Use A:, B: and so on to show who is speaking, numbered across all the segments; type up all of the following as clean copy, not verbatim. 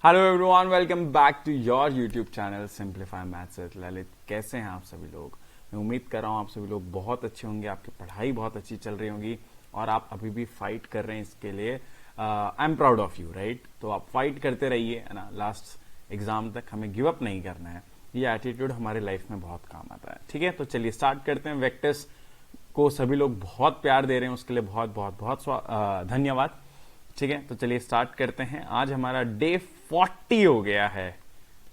A: Hello everyone, welcome back to your YouTube channel simplify maths with Lalit. कैसे हैं आप सभी लोग? मैं उम्मीद कर रहा हूँ आप सभी लोग बहुत अच्छे होंगे, आपकी पढ़ाई बहुत अच्छी चल रही होगी और आप अभी भी फाइट कर रहे हैं इसके लिए। I am proud of you, right? तो आप फाइट करते रहिए, है ना। लास्ट एग्जाम तक हमें गिव अप नहीं करना है। ये एटीट्यूड हमारे लाइफ में बहुत काम आता है। ठीक है, तो चलिए स्टार्ट करते हैं। वेक्टर्स को सभी लोग बहुत प्यार दे रहे हैं, उसके लिए बहुत बहुत बहुत धन्यवाद। ठीक है, तो चलिए स्टार्ट करते हैं। आज हमारा डे 40 हो गया है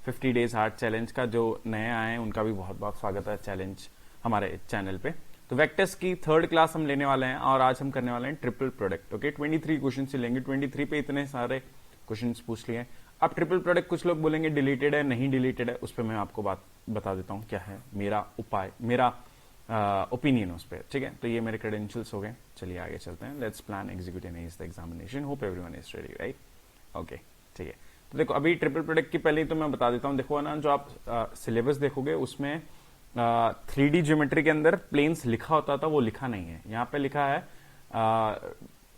A: 50 डेज हार्ड चैलेंज का। जो नए आए हैं उनका भी बहुत बहुत स्वागत है चैलेंज हमारे चैनल पे। तो वेक्टर्स की थर्ड क्लास हम लेने वाले हैं और आज हम करने वाले हैं ट्रिपल प्रोडक्ट। ओके, 23 क्वेश्चन से लेंगे। 23 पे इतने सारे क्वेश्चन पूछ लिए। अब ट्रिपल प्रोडक्ट कुछ लोग बोलेंगे डिलीटेड है, नहीं डिलीटेड है, उस पर मैं आपको बात बता देता हूँ क्या है मेरा उपाय, मेरा ओपिनियन उस पर। ठीक है, तो ये मेरे क्रेडेंशियल्स हो गए। चलिए आगे चलते हैं। Let's plan execute and ace the examination. Hope everyone is ready, right? Okay, ठीक है। तो देखो, अभी ट्रिपल प्रोडक्ट की पहले ही तो मैं बता देता हूँ। देखो ना, जो आप सिलेबस देखोगे उसमें 3D ज्योमेट्री के अंदर प्लेन्स लिखा होता था, वो लिखा नहीं है। यहाँ पे लिखा है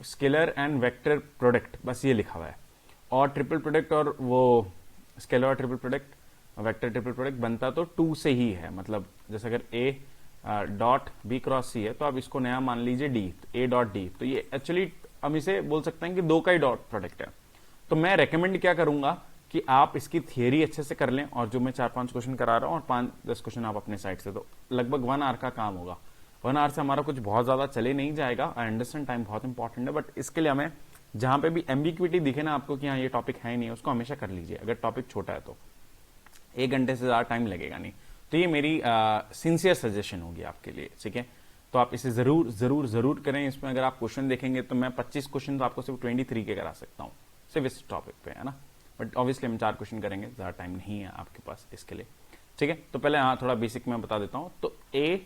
A: स्केलर एंड वेक्टर प्रोडक्ट, बस ये लिखा हुआ है। और ट्रिपल प्रोडक्ट और वो स्केलर और triple product, vector triple product बनता तो 2 से ही है। मतलब जैसे अगर ए डॉट बी क्रॉस सी है तो आप इसको नया मान लीजिए डी, ए डॉट डी। तो ये एक्चुअली हम इसे बोल सकते हैं कि 2 का ही डॉट प्रोडक्ट है। तो मैं रेकमेंड क्या करूंगा कि आप इसकी थियरी अच्छे से कर लें, और जो मैं 4-5 क्वेश्चन करा रहा हूं और 5-10 क्वेश्चन आप अपने साइड से, तो लगभग 1 आवर का काम होगा। 1 आवर से हमारा कुछ बहुत ज्यादा चले नहीं जाएगा। आई अंडरस्टैंड टाइम बहुत इंपॉर्टेंट है, बट इसके लिए हमें जहां पे भी एम्बिग्विटी दिखे ना आपको कि हाँ ये टॉपिक है नहीं है, उसको हमेशा कर लीजिए। अगर टॉपिक छोटा है तो 1 घंटे से ज्यादा टाइम लगेगा नहीं। तो ये मेरी सिंसियर सजेशन होगी आपके लिए। ठीक है, तो आप इसे जरूर जरूर जरूर करें। इसमें अगर आप क्वेश्चन देखेंगे तो मैं 25 क्वेश्चन तो आपको सिर्फ 23 के करा सकता हूँ, सिर्फ इस टॉपिक पे, है ना। बट ऑब्वियसली हम 4 क्वेश्चन करेंगे, ज्यादा टाइम नहीं है आपके पास इसके लिए। ठीक है, तो पहले हाँ थोड़ा बेसिक मैं बता देता हूँ। तो ए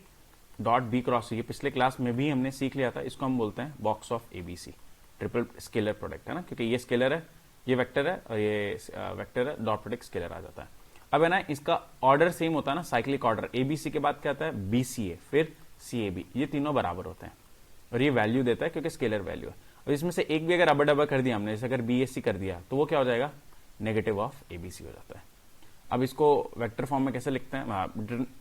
A: डॉट बी क्रॉस, ये पिछले क्लास में भी हमने सीख लिया था। इसको हम बोलते हैं box of ABC, triple scalar product, है ना। क्योंकि ये स्केलर है, ये वेक्टर है, और ये वेक्टर है, डॉट प्रोडक्ट स्केलर आ जाता है। अब है ना, इसका ऑर्डर सेम होता है ना, साइक्लिक ऑर्डर। एबीसी के बाद क्या आता है? बीसीए, फिर सीएबी। ये तीनों बराबर होते हैं और ये वैल्यू देता है क्योंकि स्केलर वैल्यू है। और इसमें से एक भी अगर अबर डबर कर दिया हमने, जैसे अगर बीएससी कर दिया, तो वो क्या हो जाएगा? नेगेटिव ऑफ एबीसी हो जाता है। अब इसको वेक्टर फॉर्म में कैसे लिखते हैं,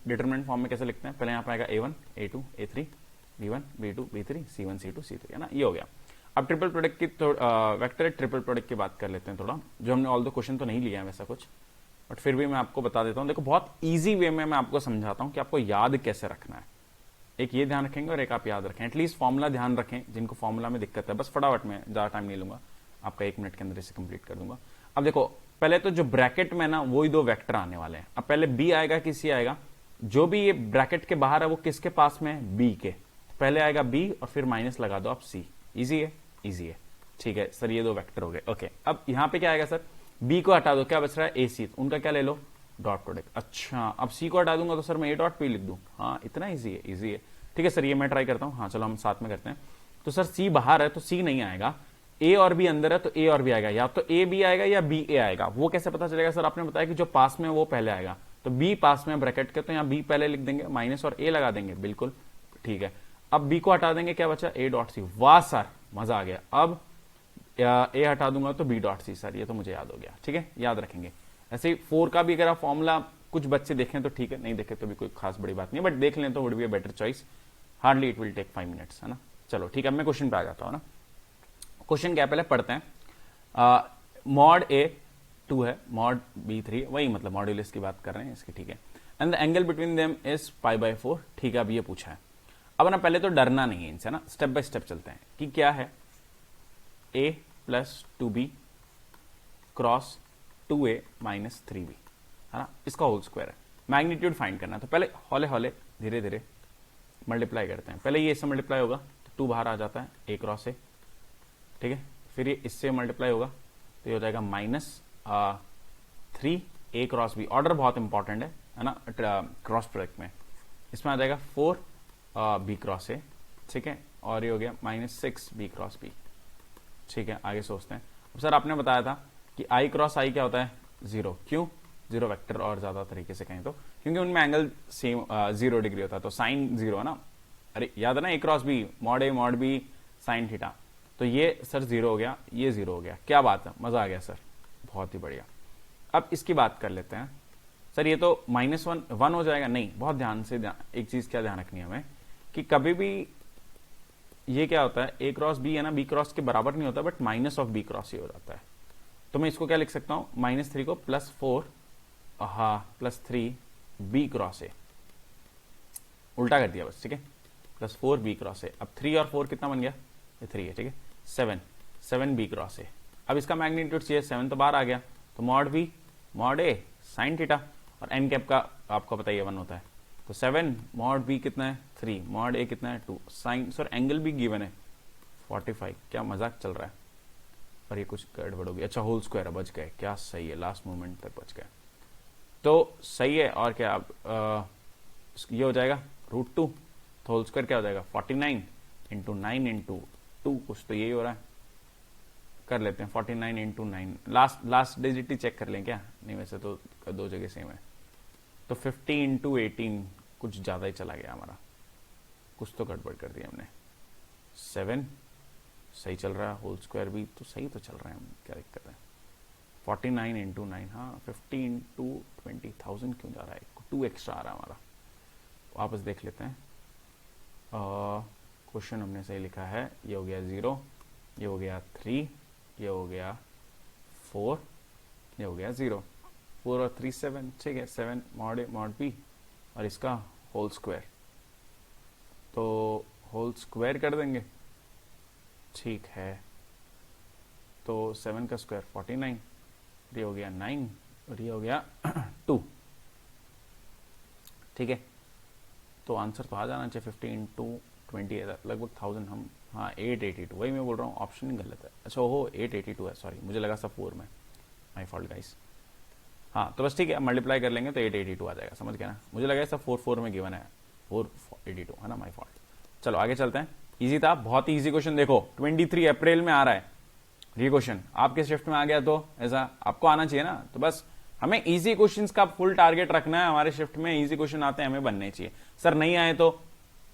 A: डिटरमिनेंट फॉर्म में कैसे लिखते हैं? पहले यहाँ पे आएगा A1 A2 A3 B1 B2 B3 C1 C2 C3, है ना। ये हो गया। अब ट्रिपल प्रोडक्ट की वेक्टर ट्रिपल प्रोडक्ट की बात कर लेते हैं थोड़ा, जो हमने ऑल द क्वेश्चन तो नहीं लिया है वैसा कुछ, बट फिर भी मैं आपको बता देता हूं। देखो, बहुत इजी वे में मैं आपको समझाता हूं कि आपको याद कैसे रखना है। एक ये ध्यान रखेंगे और एक आप याद रखें। एटलीस्ट फॉर्मूला ध्यान रखें, जिनको फॉर्मूला में दिक्कत है। बस फटाफट में, ज्यादा टाइम नहीं लूंगा, आपका 1 मिनट के अंदर इसे कंप्लीट कर दूंगा। अब देखो, पहले तो जो ब्रैकेट में ना वही 2 वेक्टर आने वाले हैं। अब पहले बी आएगा कि सी आएगा? जो भी ये ब्रैकेट के बाहर है वो किसके पास में है? बी के। पहले आएगा बी और फिर माइनस लगा दो आप सी। इजी है, इजी है। ठीक है सर, ये 2 वेक्टर हो गए। ओके, अब यहां पे क्या आएगा सर? बी को हटा दो, क्या बच रहा है? ए सी। उनका क्या ले लो? Dot product. अच्छा, अब सी को हटा दूंगा तो सर मैं ए डॉट पी लिख दूं। हाँ, इतना इजी है, इजी है। ठीक है सर, ये मैं ट्राई करता हूं। हाँ चलो, हम साथ में करते हैं। तो सर सी बाहर है तो सी नहीं आएगा, ए और बी अंदर है तो ए और बी आएगा। या तो ए बी आएगा या बी ए आएगा। वो कैसे पता चलेगा सर? आपने बताया कि जो पास में वो पहले आएगा, तो बी पास में ब्रैकेट के, तो यहाँ बी पहले लिख देंगे, माइनस और ए लगा देंगे। बिल्कुल ठीक है। अब बी को हटा देंगे, क्या बचा? A dot C. वाह सर, मजा आ गया। अब ए हटा दूंगा तो बी डॉट सी। सर ये तो मुझे याद हो गया। ठीक है, याद रखेंगे। ऐसे ही 4 का भी अगर आप फॉर्मूला कुछ बच्चे देखें तो ठीक है, नहीं देखे तो भी कोई खास बड़ी बात नहीं, बट देख लें तो would be a better choice. Hardly it will take 5 minutes, है ना। चलो ठीक है, मैं क्वेश्चन पे आ जाता हूं ना। क्वेश्चन क्या पहले पढ़ते हैं। मॉड ए 2 है, मॉड बी 3, वही मतलब मॉड्यूलस की बात कर रहे हैं इसकी। ठीक है, and the angle between them is π/4। ठीक है, अब ये पूछा है। अब ना पहले तो डरना नहीं है इनसे ना, स्टेप बाय स्टेप चलते हैं कि क्या है। a + 2b cross 2a - 3b, है ना, इसका होल स्क्वायर है। मैग्नीट्यूड फाइंड करना है, तो पहले हौले हौले धीरे धीरे मल्टीप्लाई करते हैं। पहले ये इससे मल्टीप्लाई होगा तो 2 बाहर आ जाता है, a क्रॉस a। ठीक है, फिर ये इससे मल्टीप्लाई होगा तो ये हो जाएगा -3 a क्रॉस b। ऑर्डर बहुत इंपॉर्टेंट है ना क्रॉस प्रोडक्ट में। इसमें आ जाएगा 4 b क्रॉस a। ठीक है, और ये हो गया -6 b क्रॉस b। ठीक है, आगे सोचते हैं। अब सर आपने बताया था कि i क्रॉस i क्या होता है? 0। क्यों 0 वेक्टर? और ज्यादा तरीके से कहें तो क्योंकि उनमें एंगल सेम 0 डिग्री होता है, तो साइन 0 है ना। अरे याद है ना, a cross b, mod a mod b sine theta. तो ये सर 0 हो गया, ये 0 हो गया। क्या बात है, मजा आ गया सर, बहुत ही बढ़िया। अब इसकी बात कर लेते हैं। सर ये तो -1 हो जाएगा, नहीं, बहुत ध्यान से एक चीज क्या ध्यान रखनी है हमें कि कभी भी ये क्या होता है, a क्रॉस b है ना, b क्रॉस के बराबर नहीं होता, but minus of b cross ही हो जाता है। तो मैं इसको क्या लिख सकता हूं, -3 को +4 +3 b क्रॉस a, उल्टा कर दिया बस, ठीक है, +4 b क्रॉस a। अब 3 और 4 कितना बन गया, ये 3 है, ठीक है, 7 b क्रॉस a। अब इसका मैग्नीट्यूड चाहिए, 7 तो बाहर आ गया, तो mod b mod a sine theta, और एन कैप का आपको पता ही 1 होता है, तो 7 मॉड b कितना है 3, मॉड a कितना है 2, साइन, सर एंगल भी गिवन है 45, क्या मजाक चल रहा है, और ये कुछ गड़बड़ होगी, अच्छा होल स्क्वायर बच गए, क्या सही है, लास्ट मोमेंट तक बच गए, तो सही है। और क्या अब ये हो जाएगा √2, तो होल स्क्वायर क्या हो जाएगा 49 इंटू 9 इंटू 2, कुछ तो यही हो रहा है, कर लेते हैं 49 इंटू 9, लास्ट डिजिट ही चेक कर लें क्या, नहीं वैसे तो दो जगह सेम है, तो 50 इंटू 18, कुछ ज्यादा ही चला गया हमारा, कुछ तो गड़बड़ कर दिया हमने। 7 सही चल रहा है, होल स्क्वायर भी तो सही तो चल रहा है, क्या दिक्कत है, 49 इंटू 9, हाँ 50 इंटू 20,000 क्यों जा रहा है, 2 एक्स्ट्रा आ रहा है हमारा, वापस देख लेते हैं। क्वेश्चन हमने सही लिखा है, ये हो गया 0, ये हो गया 3, ये हो गया 4, ये हो गया 0, 4 और 3 7, ठीक है, 7 मॉड ए मॉड बी, और इसका होल स्क्वायर, तो होल स्क्वायर कर देंगे, ठीक है, तो 7 का स्क्वायर 49, ये हो गया 9, और ये हो गया 2, ठीक है, तो आंसर तो आ जाना चाहिए 50 इंटू 20 लगभग 1000, हम हाँ 882, वही मैं बोल रहा हूँ, ऑप्शन ही गलत है, अच्छा ओहो 882 है, सॉरी मुझे लगा सब 4 में, माई फॉल्ट गाइस, हाँ तो बस ठीक है, मल्टीप्लाई कर लेंगे तो 882 आ जाएगा, समझ गया ना, मुझे लगा सब 4 में गिवन है, 482 है ना, माई फॉल्ट। चलो आगे चलते हैं, इजी था, बहुत ही इजी क्वेश्चन, देखो 23 अप्रैल में आ रहा है ये क्वेश्चन, आपके शिफ्ट में आ गया तो ऐसा आपको आना चाहिए ना, तो बस हमें इजी क्वेश्चंस का फुल टारगेट रखना है, हमारे शिफ्ट में इजी क्वेश्चन आते हैं, हमें बनने चाहिए, सर नहीं आए तो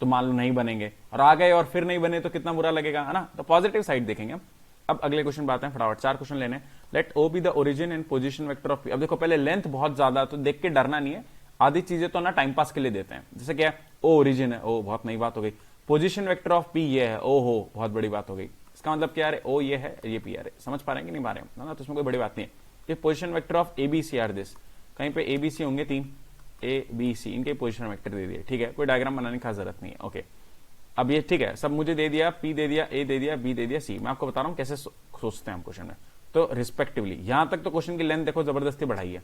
A: मान लो नहीं बनेंगे, और आ गए और फिर नहीं बने तो कितना बुरा लगेगा, है ना, तो पॉजिटिव साइड देखेंगे। अब अगले क्वेश्चन पे आते हैं, फटाफट 4 क्वेश्चन लेने। Let O be the origin and position vector of P. अब देखो पहले लेंथ बहुत ज्यादा, तो देख के डरना नहीं है, आधी चीजें तो ना टाइम पास के लिए देते हैं, जैसे क्या ओ ओरिजिन है, ओ बहुत नई बात हो गई, पोजीशन वेक्टर ऑफ पी ये है, ओ हो बहुत बड़ी बात हो गई, इसका मतलब क्या है, ओ ये है, ये पी आर है, समझ पा रहे हैं कि नहीं पा रहे हैं ना, तो इसमें कोई बड़ी बात नहीं है। ये position vector of A B C are this, कहीं पे ए बी सी होंगे 3, ए बी सी, इनके पोजीशन वेक्टर दे दिए, ठीक है, कोई डायग्राम बनाने की जरूरत नहीं है, ओके। अब ये ठीक है, सब मुझे दे दिया, पी दे दिया, ए दे दिया, बी दे दिया, सी, मैं आपको बता रहा हूं कैसे सोचते हैं हम क्वेश्चन में, तो रिस्पेक्टिवली यहां तक तो क्वेश्चन की लेंथ देखो जबरदस्ती बढ़ाई है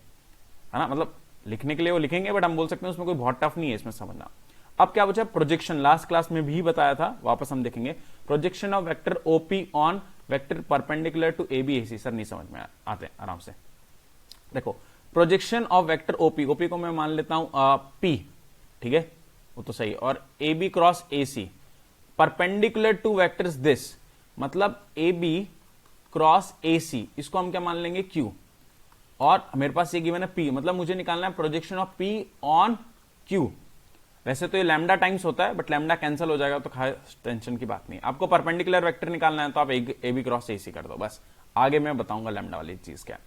A: ना, मतलब लिखने के लिए वो लिखेंगे, बट हम बोल सकते हैं उसमें कोई बहुत टफ नहीं है इसमें समझना। अब क्या पूछा, प्रोजेक्शन, लास्ट क्लास में भी बताया था, वापस हम देखेंगे, projection of vector OP on vector perpendicular to A B A C, sir नहीं समझ में आते हैं, आराम से देखो, projection of vector OP, OP को मैं मान लेता हूं पी, ठीक है, वो तो सही, और A B cross A C perpendicular to vectors this, मतलब ए बी क्रॉस ए सी, इसको हम क्या मान लेंगे क्यू, और मेरे पास ये गिवन है पी, मतलब मुझे निकालना है projection of P on Q. वैसे तो ये लैम्डा टाइम्स होता है, बट लैम्डा कैंसिल हो जाएगा तो खास टेंशन की बात नहीं, आपको परपेंडिकुलर वेक्टर निकालना है तो आप ए बी क्रॉस ए सी कर दो, बस आगे मैं बताऊंगा लैम्डा वाली चीज क्या,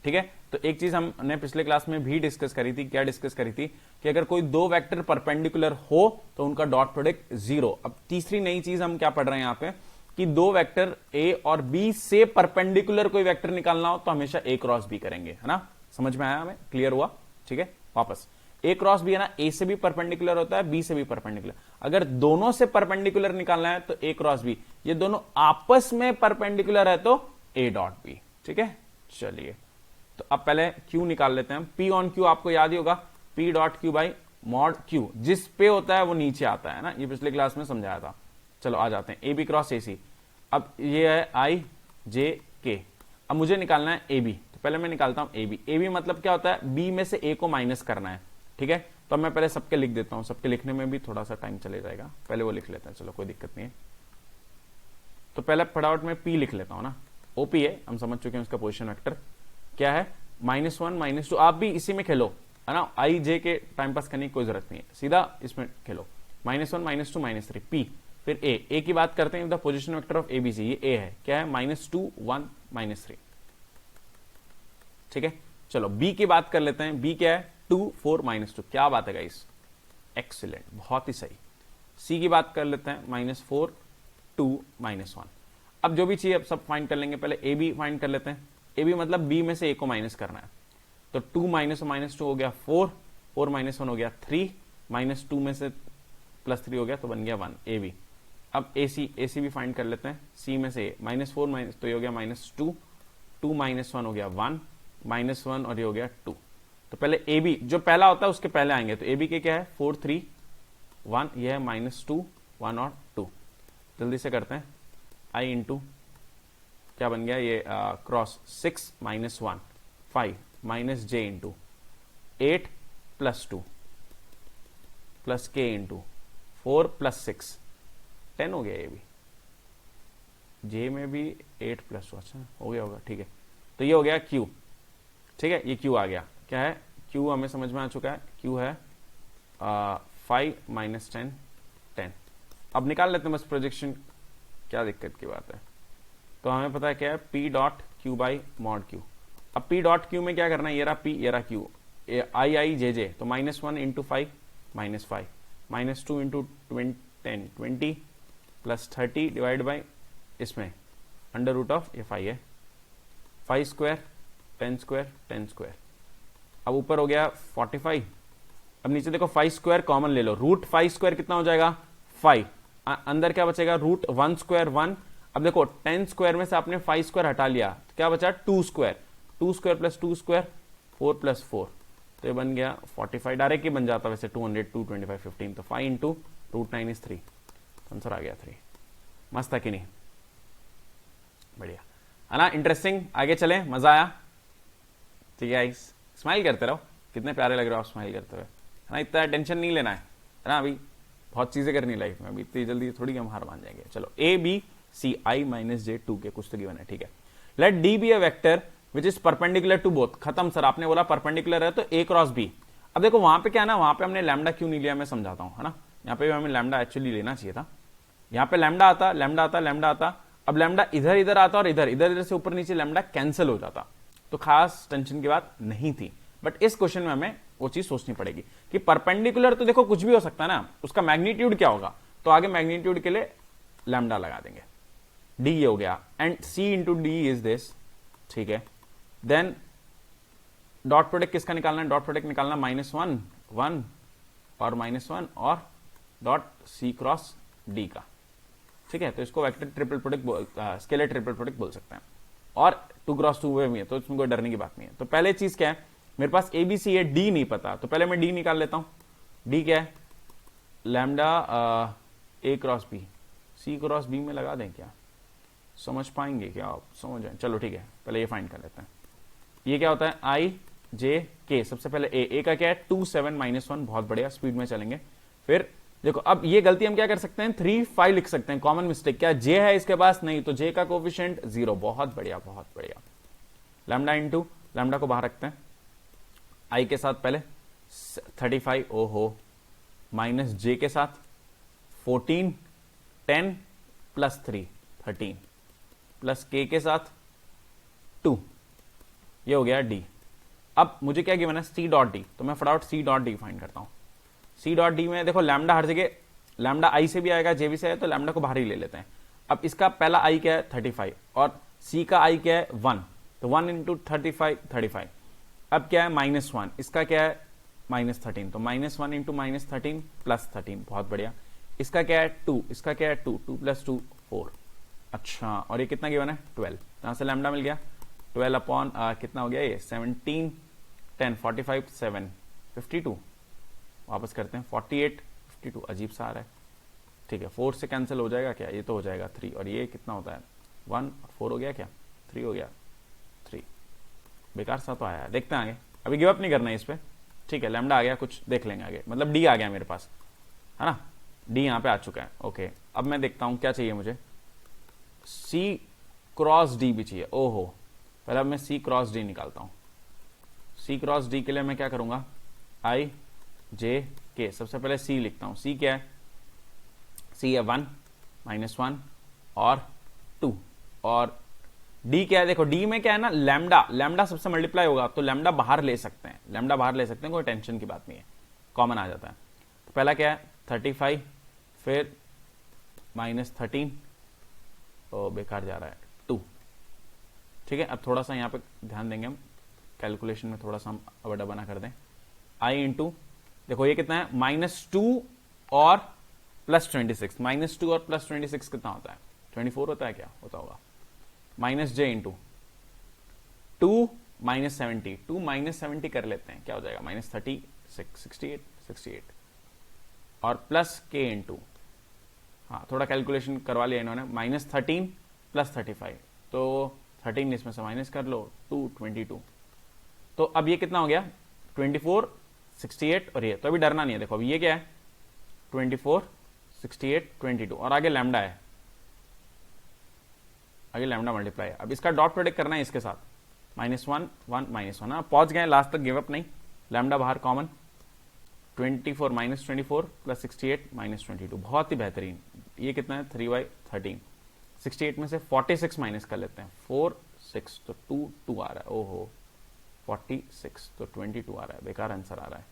A: ठीक है। तो एक चीज हमने पिछले क्लास में भी डिस्कस करी थी, क्या डिस्कस करी थी कि अगर कोई दो वेक्टर परपेंडिकुलर हो तो उनका डॉट प्रोडक्ट 0। अब तीसरी नई चीज हम क्या पढ़ रहे हैं यहां पे कि दो वेक्टर ए और बी से परपेंडिकुलर कोई वेक्टर निकालना हो तो हमेशा ए क्रॉस बी करेंगे, है ना, समझ में आया, हमें क्लियर हुआ, ठीक है। वापस ए क्रॉस बी है ना, ए से भी परपेंडिकुलर होता है, बी से भी परपेंडिकुलर, अगर दोनों से परपेंडिकुलर निकालना है तो ए क्रॉस बी, ये दोनों आपस में परपेंडिकुलर है तो ए डॉट बी, ठीक है। चलिए तो अब पहले Q निकाल लेते हैं, P ऑन Q आपको याद ही होगा, P dot Q by mod Q, जिस पे होता है वो नीचे आता है ना, ये पिछले क्लास में समझाया था। चलो आ जाते हैं, ए बी क्रॉस ए सी, अब ये है I J K, अब मुझे निकालना है ए बी, तो पहले मैं निकालता हूं ए बी। ए बी मतलब क्या होता है, बी में से ए को माइनस करना है, ठीक है, तो मैं पहले सबके लिख देता हूं, सबके लिखने में भी थोड़ा सा टाइम चले जाएगा, पहले वो लिख लेते हैं, चलो कोई दिक्कत नहीं है। तो पहले फटाफट में P लिख लेता हूं ना, OP है, हम समझ चुके हैं उसका पोजीशन वेक्टर क्या है, -1 -2, आप भी इसी में खेलो, है ना, आई जे के टाइम पास करने की कोई जरूरत नहीं है, सीधा इसमें खेलो, -1 -2 -3 P, फिर ए की बात करते हैं, the position vector of A B C, ये ए है, क्या है, -2 1 -3, ठीक है, चलो बी की बात कर लेते हैं। बी क्या है, 2 4 -2, क्या बात है गाइस, एक्सीलेंट, बहुत ही सही। सी की बात कर लेते हैं, -4 2 -1। अब जो भी चाहिए अब सब फाइंड कर लेंगे। पहले ए बी फाइंड कर लेते हैं। ए बी मतलब बी में से ए को माइनस करना है, तो 2 -2 हो गया 4, 4 -1 हो गया 3, -2 में से +3 हो गया तो बन गया 1 ए बी। अब ए सी भी फाइंड कर लेते हैं। सी में से -4 तो ये हो गया -2, 2 -1 हो गया 1, -1 और ये हो गया 2। तो पहले ए बी जो पहला होता है उसके पहले आएंगे, तो ए बी के क्या है 4 3 1, ये है -2 1 और 2। जल्दी से करते हैं, आई इंटू क्या बन गया ये cross 6 -1 5 -j into 8 + 2 plus k into 4 + 6 10 हो गया। ये भी j में भी 8 + 2, अच्छा हो गया होगा, ठीक है। तो ये हो गया q, ठीक है, ये q आ गया। क्या है q, हमें समझ में आ चुका है, q है 5 - 10 10। अब निकाल लेते हैं बस प्रोजेक्शन, क्या दिक्कत की बात है। तो हमें पता है क्या है, p dot q by mod q। अब p डॉट q में क्या करना है, ये रहा p ये रहा q, i i j j, तो -1 into 5 -5, -2 into 10 20 plus 30 divide by इसमें √, ये 5 है, 5 स्क्वायर 10 स्क्वायर 10 स्क्वायर। अब ऊपर हो गया 45। अब नीचे देखो 5 स्क्वायर कॉमन ले लो, √5 स्क्वायर कितना हो जाएगा 5, अंदर क्या बचेगा √1 स्क्वायर 1। अब देखो 10 स्क्वायर में से आपने 5 स्क्वायर हटा लिया तो क्या बचा 2 स्क्वायर, 2 स्क्वायर प्लस 2 स्क्वायर 4 + 4, तो ये बन गया 45। डायरेक्ट ही बन जाता वैसे 200 225 15, तो 5 इंटू √9 = 3, आंसर आ गया 3। मस्त है कि नहीं, बढ़िया है ना, इंटरेस्टिंग। आगे चले, मजा आया, ठीक है गाइस, स्माइल करते रहो, कितने प्यारे लग रहे हो आप स्माइल करते हुए, है ना। इतना टेंशन नहीं लेना है ना, अभी बहुत चीजें करनी लाइफ में, अभी इतनी जल्दी थोड़ी हम हार मान जाएंगे। चलो A B C i - j 2 के कुछ तो गिवन है, ठीक है। Let D be a vector which is perpendicular to both. खत्म सर, आपने बोला परपेंडिकुलर है तो a क्रॉस b। अब देखो वहां पे क्या है ना, वहां पे हमने लैम्डा क्यों नहीं लिया मैं समझाता हूं, है ना। यहाँ पे हमें लैम्डा एक्चुअली लेना चाहिए था, यहाँ पे लैम्डा आता लैम्डा आता लैम्डा आता, अब लैम्डा इधर इधर आता और इधर इधर इधर से ऊपर नीचे लैम्डा कैंसिल हो जाता, तो खास टेंशन की बात नहीं थी। बट इस क्वेश्चन में हमें वो चीज सोचनी पड़ेगी कि परपेंडिकुलर तो देखो कुछ भी हो सकता है ना, उसका मैग्नीट्यूड क्या होगा, तो आगे मैग्नीट्यूड के लिए लैम्डा लगा देंगे। डी ये हो गया, and C into D is this, ठीक है। देन डॉट प्रोडक्ट किसका निकालना है, डॉट प्रोडक्ट निकालना -1 1 और -1 और डॉट सी क्रॉस डी का, ठीक है। तो इसको vector triple product scalar triple product बोल सकते हैं, और 2 क्रॉस 2 वे में है तो इसमें कोई डरने की बात नहीं है। तो पहले चीज क्या है, मेरे पास ए बी सी है, डी नहीं पता, तो पहले मैं डी निकाल लेता हूं। डी क्या है, लैम्डा ए क्रॉस बी, सी क्रॉस बी में लगा दें क्या, समझ पाएंगे क्या आप, समझ जाए, चलो ठीक है, पहले ये फाइंड कर लेते हैं। ये क्या होता है i j k, सबसे पहले ए का क्या है 2 7 -1, बहुत बढ़िया, स्पीड में चलेंगे। फिर देखो अब ये गलती हम क्या कर सकते हैं, 3 5 लिख सकते हैं, कॉमन मिस्टेक। क्या j है इसके पास, नहीं, तो j का कोफिशिएंट 0, बहुत बढ़िया बहुत बढ़िया। लैम्डा इंटू लैम्डा को बाहर रखते हैं, i के साथ पहले 35, ओहो, माइनस j के साथ 14 10 प्लस 3 13 प्लस k के साथ 2, ये हो गया d। अब मुझे क्या गिवन है, c डॉट डी, तो मैं फटाफट c डॉट डी फाइंड करता हूं। c डॉट डी में देखो लैम्डा हर जगह, लैम्डा i से भी आएगा j भी से है, तो लैम्डा को बाहर ही ले लेते हैं। अब इसका पहला i क्या है 35 और c का i क्या है 1, तो 1 इंटू 35 35। अब क्या है -1, इसका क्या है -13, तो -1 इंटू -13 प्लस 13, बहुत बढ़िया। इसका क्या है 2, इसका क्या है 2 2 + 2 4, अच्छा, और ये कितना गिवन है 12, यहां से लैम्डा मिल गया 12 अपॉन कितना हो गया ये 17 10 45 7 52, वापस करते हैं 48 52, अजीब सा आ रहा है, ठीक है। 4 से कैंसिल हो जाएगा क्या, ये तो हो जाएगा 3, और ये कितना होता है 1 और 4 हो गया क्या 3 हो गया 3, बेकार सा तो आया है, देखते हैं आगे, अभी गिव अप नहीं करना है इस पे, ठीक है। लैम्डा आ गया, कुछ देख लेंगे आगे, मतलब डी आ गया मेरे पास, है ना, डी यहाँ पे आ चुका है, ओके। अब मैं देखता हूं क्या चाहिए मुझे, सी क्रॉस डी भी चाहिए, ओहो, पहले मैं सी क्रॉस डी निकालता हूं। सी क्रॉस डी के लिए मैं क्या करूंगा, आई जे के, सबसे पहले सी लिखता हूं। सी क्या है, सी है 1 -1 और 2, और डी क्या है, देखो डी में क्या है ना, लैम्डा, लैम्डा सबसे मल्टीप्लाई होगा तो लैम्डा बाहर ले सकते हैं, लैम्डा बाहर ले सकते हैं, कोई टेंशन की बात नहीं है, कॉमन आ जाता है। तो पहला क्या है 35, फिर -13, ओ बेकार जा रहा है 2, ठीक है। अब थोड़ा सा यहाँ पे ध्यान देंगे हम, कैलकुलेशन में थोड़ा सा हम अबड़ा बना कर दें। आई इंटू, देखो ये कितना है -2 और +26, -2 और +26 कितना होता है 24 होता है, क्या होता होगा, -j इंटू 2 -70, 2 -70 कर लेते हैं, क्या हो जाएगा -36, 68 और प्लस k इंटू, हाँ थोड़ा कैलकुलेशन करवा लिया इन्होंने, -13 +35, तो 13 इसमें से माइनस कर लो, 2 22, तो अब ये कितना हो गया 24 68 और ये, तो अभी डरना नहीं है, देखो अभी ये क्या है 24 68 22 और आगे लैम्डा है, आगे लैम्डा मल्टीप्लाई है। अब इसका डॉट प्रोडक्ट करना है इसके साथ, -1 1 -1, हाँ पहुंच गए लास्ट तक, गिव अप नहीं, लैम्डा बाहर कॉमन, 24 -24 +68 -22, बहुत ही बेहतरीन। ये कितना है 3/13, 68 में से 46 माइनस कर लेते हैं, 4 6 तो 2 आ रहा है, ओहो 46 तो 22 आ रहा है, बेकार आंसर आ रहा है।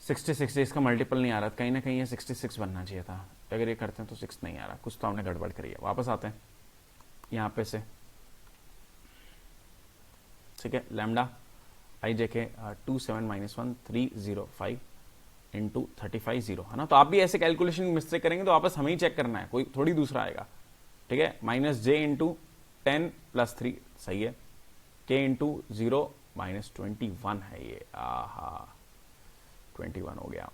A: 66 इसका मल्टीपल नहीं आ रहा, कहीं ना कहीं ये 66 बनना चाहिए था, अगर ये करते हैं तो 6 नहीं आ रहा, कुछ तो हमने गड़बड़ करी है। वापस आते हैं यहाँ पे से, ठीक है, लैम्डा आई जे के 27 -1 305 इंटू 35 0, है ना। तो आप भी ऐसे कैलकुलेशन मिस्टेक करेंगे तो वापस हमें ही चेक करना है, कोई थोड़ी दूसरा आएगा, ठीक है। -j इंटू 10 +3 सही है, k इंटू 0 -21 है ये, आहा 21 हो गया,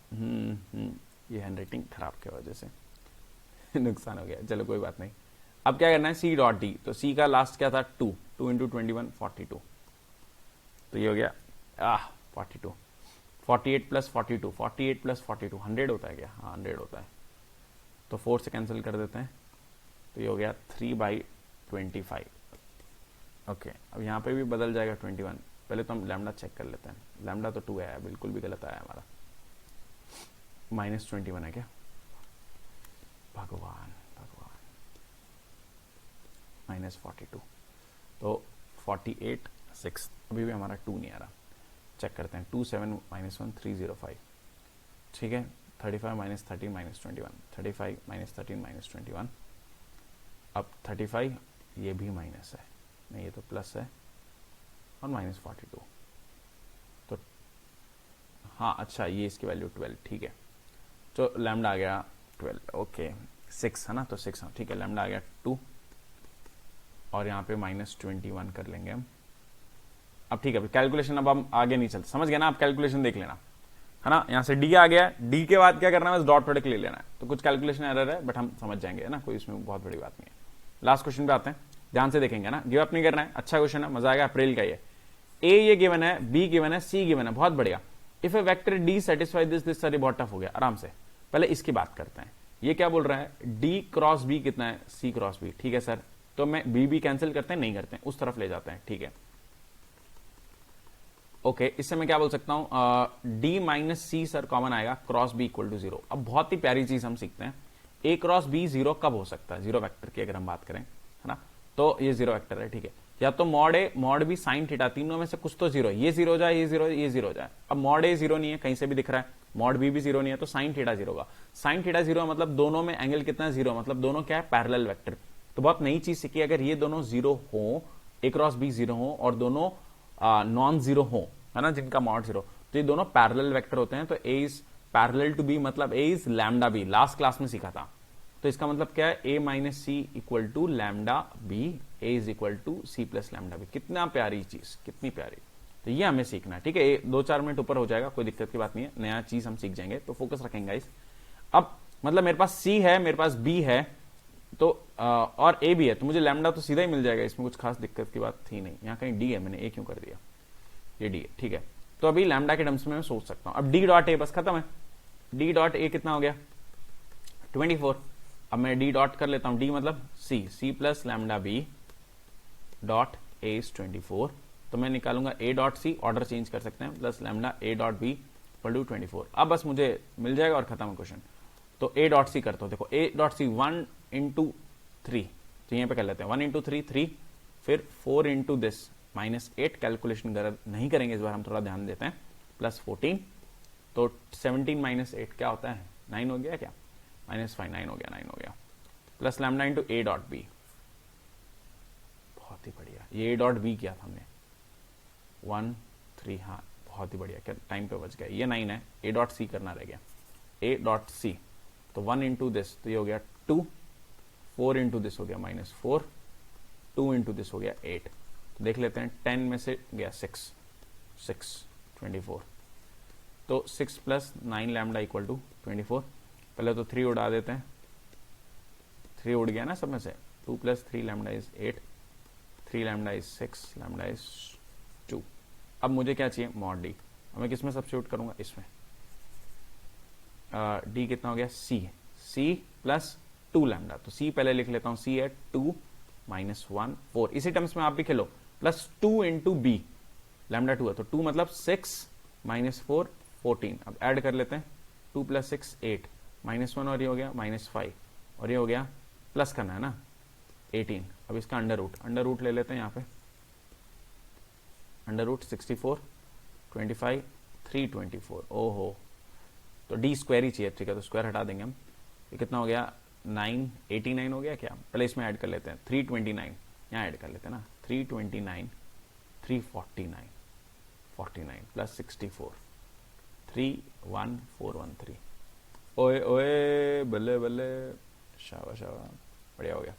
A: ये हैंड राइटिंग खराब की वजह से नुकसान हो गया, चलो कोई बात नहीं। अब क्या करना है c डॉट डी, तो c का लास्ट क्या था 2 इंटू 21 42, तो ये हो गया 42, 48 + 42 48 + 42 100 होता है क्या, हाँ 100 होता है, तो 4 से कैंसिल कर देते हैं, तो ये हो गया 3/25, ओके। अब यहाँ पे भी बदल जाएगा 21, पहले तो हम लैम्डा चेक कर लेते हैं, लैम्डा तो 2 आया, बिल्कुल भी गलत आया हमारा, -21 है क्या, भगवान -42, तो 48 6, अभी भी हमारा 2 नहीं आ रहा, चेक करते हैं, 27 -1 305, ठीक है, 35 -13 -21, 35 -13 -21, अब 35 ये भी माइनस है, नहीं ये तो प्लस है, और -42, तो हाँ अच्छा ये इसकी वैल्यू 12, ठीक है, तो लैम्डा आ गया 12, ओके 6 है ना, तो 6, हाँ ठीक है, लैम्डा आ गया 2 और यहाँ पे -21 कर लेंगे हम। अब ठीक है, कैलकुलेशन अब हम आगे नहीं चलते, समझ गया ना, आप कैलकुलेशन देख लेना, है ना। यहाँ से डी आ गया, डी के बाद क्या करना है, बस डॉट प्रोडक्ट ले लेना है, तो कुछ कैलकुलेशन एरर है बट हम समझ जाएंगे, है ना, कोई इसमें बहुत बड़ी बात नहीं है। लास्ट क्वेश्चन पे आते हैं, ध्यान से देखेंगे ना, गिव अप नहीं करना है, अच्छा क्वेश्चन है, मजा आएगा, अप्रैल का ये। ए ये गिवन है, बी गिवन है, सी गिवन है, बहुत बढ़िया। If A vector D satisfy this सारी बहुत टफ हो गया, आराम से पहले इसकी बात करते हैं। ये क्या बोल रहा है, डी क्रॉस बी कितना है, सी क्रॉस बी, ठीक है सर, तो मैं बी कैंसिल करते हैं, नहीं करते हैं, उस तरफ ले जाते हैं, ठीक है ओके। इससे मैं क्या बोल सकता हूं, डी माइनस सी सर कॉमन आएगा, क्रॉस बी इक्वल टू 0। अब बहुत ही प्यारी चीज हम सीखते हैं, ए क्रॉस बी 0 कब हो सकता है, 0 वेक्टर की अगर हम बात करें, है ना, तो ये 0 वेक्टर है, ठीक है, या तो mod A mod B sine theta, तीनों में से कुछ तो 0 है, ये 0 हो जाए, ये 0 ये 0 हो जाए। अब मॉड ए 0 नहीं है, कहीं से भी दिख रहा है, मॉड बी भी 0 नहीं है, तो साइन थीटा 0 होगा, साइन थीटा 0 मतलब दोनों में एंगल कितना है 0, मतलब दोनों क्या है पैरेलल वेक्टर। तो बहुत नई चीज सीखी, अगर ये दोनों 0 हो, ए क्रॉस बी 0 हो और दोनों नॉन 0 हो, है ना, जिनका मॉड 0, तो ये दोनों पैरेलल वेक्टर होते हैं, तो A is parallel to B मतलब A is lambda B, last class में सीखा था। तो इसका मतलब क्या है, A minus C equal to lambda B, A is equal to C plus lambda B. कितना प्यारी चीज, कितनी प्यारी, तो ये हमें सीखना है, ठीक है। 2-4 मिनट ऊपर हो जाएगा, कोई दिक्कत की बात नहीं है, नया चीज हम सीख जाएंगे, तो फोकस रखेंगे इस। अब मतलब मेरे पास सी है, मेरे पास बी है, तो और ए भी है, तो मुझे लैम्डा तो सीधा ही मिल जाएगा, इसमें कुछ खास दिक्कत की बात थी नहीं। यहाँ कहीं डी है, मैंने ए क्यों कर दिया, ये डी है, ठीक है। तो अभी लैम्डा के टर्म्स में मैं सोच सकता हूं, अब डी डॉट ए बस खत्म है, डी डॉट ए कितना हो गया 24। अब मैं डी डॉट कर लेता हूं, डी मतलब C plus lambda B dot A is 24, तो मैं निकालूंगा A dot C, order change कर सकते हैं, plus lambda A dot B equal to 24। अब बस मुझे मिल जाएगा और खत्म है क्वेश्चन। तो ए डॉट सी करता हूं, देखो ए डॉट सी 1 × 3, तो यहीं पे कर लेते हैं 1 इंटू 3 3, फिर 4 इंटू दिस -8, कैलकुलेशन नहीं करेंगे इस बार, हम थोड़ा ध्यान देते हैं, प्लस 14, तो 17 -8 क्या होता है, 9 हो गया क्या, -5, 9 हो गया, 9 हो गया, plus lambda into A dot B, बहुत ही बढ़िया, ये ए डॉट बी किया था हमने 1 3, हाँ बहुत ही बढ़िया, क्या टाइम पे बच गया, ये 9 है, ए डॉट सी करना रह गया, ए डॉट सी, तो 1 इंटू दिस, तो ये हो गया 2, 4 इंटू दिस हो गया -4, 2 इंटू दिस हो गया 8, तो देख लेते हैं 10 में से गया 6 24, तो 6 प्लस 9 लैम्डा इक्वल टू 24, पहले तो 3 उड़ा देते हैं, 3 उड़ गया ना सब में से, 2 plus 3 lambda is 8, 3 lambda is 6, lambda is 2। अब मुझे क्या चाहिए, मॉड डी, अब मैं किस में सब्स्टिट्यूट करूंगा, इसमें, डी कितना हो गया, सी प्लस 2 लैम्डा, तो सी पहले लिख लेता हूं, सी है 2 -1 4, इसी टर्म्स में आप भी खेलो, प्लस 2 इंटू बी, लैम्डा 2 है तो 2 मतलब 6 -4 14, अब ऐड कर लेते हैं, 2 प्लस 6 8, -1 और ये हो गया -5, और ये हो गया, प्लस करना है ना 18, अब इसका अंडर रूट ले लेते हैं यहाँ पे, अंडर रूट 64 25 324, ओहो, तो डी स्क्वायर ही चाहिए, ठीक है, तो स्क्वायर हटा देंगे हम, ये कितना हो गया 989 हो गया क्या, पहले इसमें ऐड कर लेते हैं 329, यहाँ ऐड कर लेते हैं ना, 329 349 49 प्लस 64 31413, ओए ओए बल्ले बल्ले, शाबाश शाबाश, बढ़िया हो गया।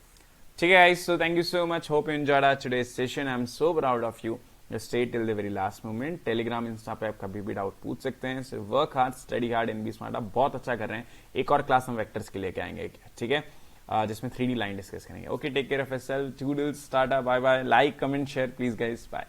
A: ठीक है guys, so thank you so much, hope you enjoyed our today's session, I'm so proud of you, just stay till the very last moment। Telegram insta पे आप कभी भी डाउट पूछ सकते हैं, सिर्फ work hard, study hard and be smart, आप बहुत अच्छा कर रहे हैं। एक और क्लास हम वेक्टर्स के लेके आएंगे, ठीक है, जिसमें 3D लाइन डिस्कस करेंगे। Okay, take care of yourself, toodles, tata, bye bye, like comment share please guys, bye.